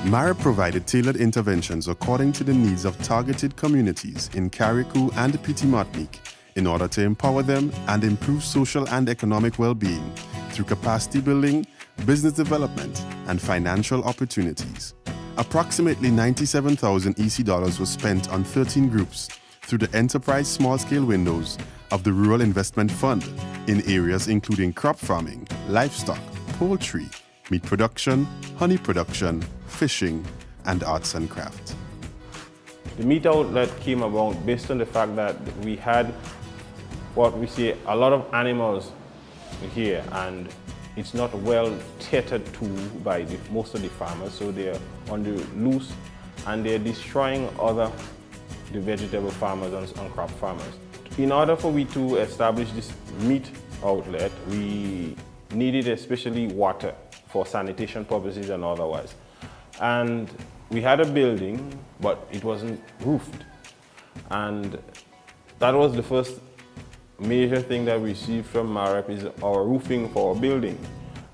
MAREP provided tailored interventions according to the needs of targeted communities in Carriacou and Petite Martinique in order to empower them and improve social and economic well-being through capacity building, business development, and financial opportunities. Approximately 97,000 EC dollars was spent on 13 groups through the Enterprise Small-Scale Windows of the Rural Investment Fund in areas including crop farming, livestock, poultry, meat production, honey production, fishing, and arts and crafts. The meat outlet came about based on the fact that we had what we see a lot of animals here, and it's not well catered to by most of the farmers, so they're on the loose and they're destroying the vegetable farmers and crop farmers. In order for we to establish this meat outlet, we needed especially water for sanitation purposes and otherwise. And we had a building, but it wasn't roofed. And that was the first major thing that we received from MAREP is our roofing for our building.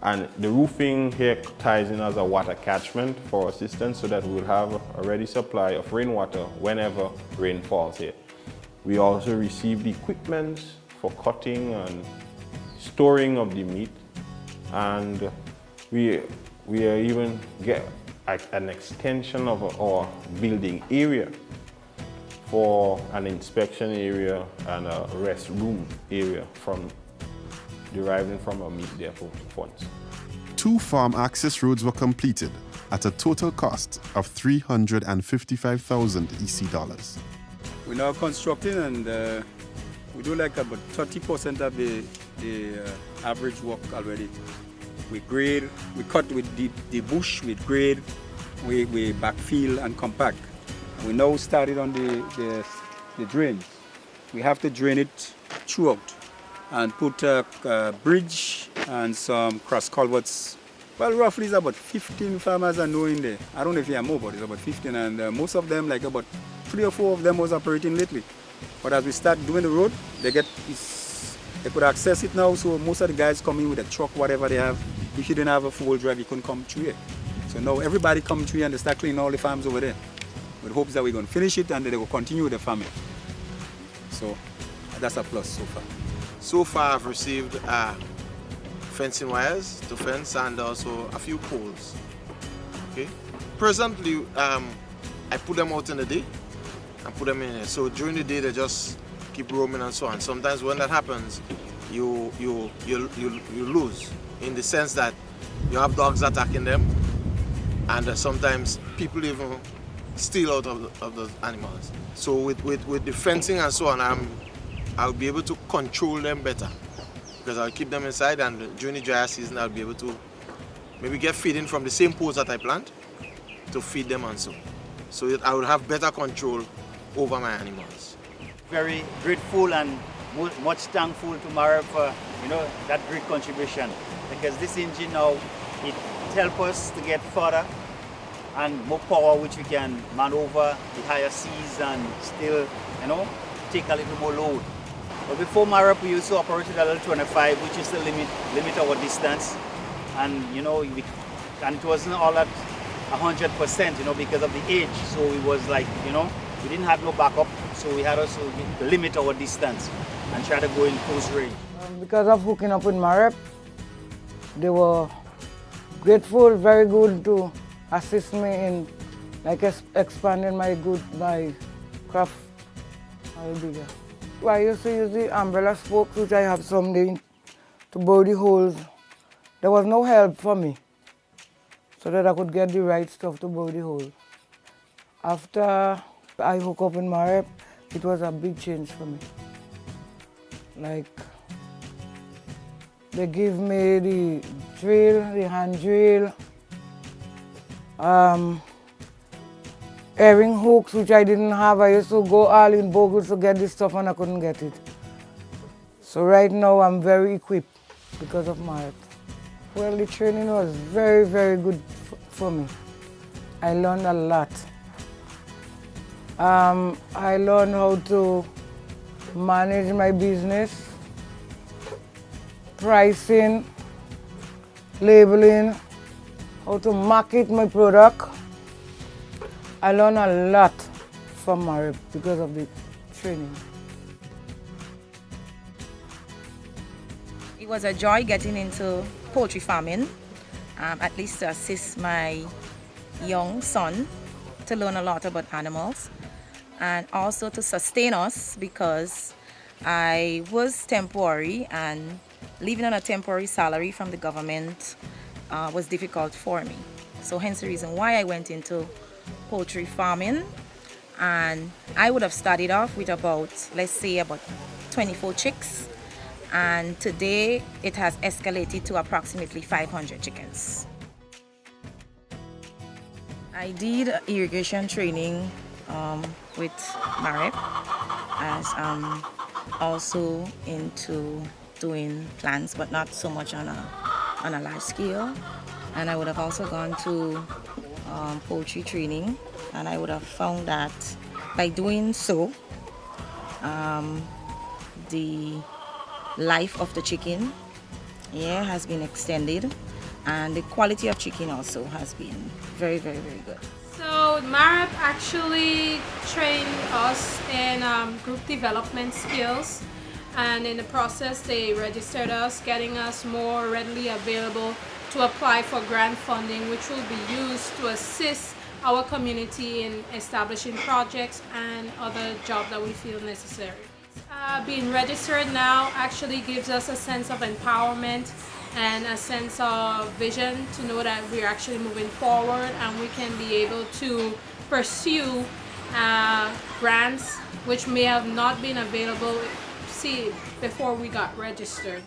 And the roofing here ties in as a water catchment for assistance so that we will have a ready supply of rainwater whenever rain falls here. We also received equipment for cutting and storing of the meat. And we even get an extension of our building area for an inspection area and a rest room area deriving from our meat depot funds. 2 farm access roads were completed at a total cost of 355,000 EC dollars. We're now constructing, and we do like about 30% of the average work already. We grade, we cut with the bush, we grade, we backfill and compact. We now started on the drains. We have to drain it throughout and put a bridge and some cross culverts. Well, roughly it's about 15 farmers are knowing there. I don't know if you have more, but it's about 15, and most of them, like about 3 or 4 of them was operating lately. But as we start doing the road, they could access it now, so most of the guys come in with a truck, whatever they have. If you didn't have a 4-wheel drive, you couldn't come through here. So now everybody come through here and they start cleaning all the farms over there. With hopes that we're going to finish it and then they will continue with the farming. So that's a plus so far. So far I've received fencing wires to fence and also a few poles. Okay. Presently, I put them out in the day and put them in here. So during the day they just keep roaming and so on. Sometimes when that happens, you lose in the sense that you have dogs attacking them, and sometimes people even steal out of those animals. So with the fencing and so on, I'll be able to control them better because I'll keep them inside, and during the dry season I'll be able to maybe get feeding from the same poles that I plant to feed them and so that I will have better control over my animals. Very grateful and much thankful to MAREP for that great contribution, because this engine now, it helps us to get further and more power, which we can maneuver the higher seas and still take a little more load. But before MAREP, we used to operate with a little 25, which is the limit our distance, and and it wasn't all at 100%, because of the age. So it was like, we didn't have no backup, so we had also to limit our distance and try to go in close range. Because of hooking up with MAREP, they were grateful, very good to assist me in expanding my craft a little bigger. I used to use the umbrella spokes, which I have someday, to bore the holes. There was no help for me, so that I could get the right stuff to bore the hole. After I hooked up in MAREP, it was a big change for me. They give me the drill, the hand drill, airing hooks, which I didn't have. I used to go all in Bogle to get this stuff and I couldn't get it. So right now I'm very equipped because of MAREP. Well, the training was very, very good for me. I learned a lot. I learned how to manage my business, pricing, labeling, how to market my product, I learned a lot from MAREP because of the training. It was a joy getting into poultry farming, at least to assist my young son to learn a lot about animals and also to sustain us, because I was temporary and living on a temporary salary from the government was difficult for me. So hence the reason why I went into poultry farming, and I would have started off with about, let's say, about 24 chicks, and today it has escalated to approximately 500 chickens. I did irrigation training with MAREP, as I'm also into doing plants, but not so much on a large scale. And I would have also gone to poultry training, and I would have found that by doing so, the life of the chicken has been extended, and the quality of chicken also has been very, very, very good. So MAREP actually trained us in group development skills, and in the process they registered us, getting us more readily available to apply for grant funding, which will be used to assist our community in establishing projects and other jobs that we feel necessary. Being registered now actually gives us a sense of empowerment and a sense of vision to know that we're actually moving forward, and we can be able to pursue grants which may have not been available before we got registered.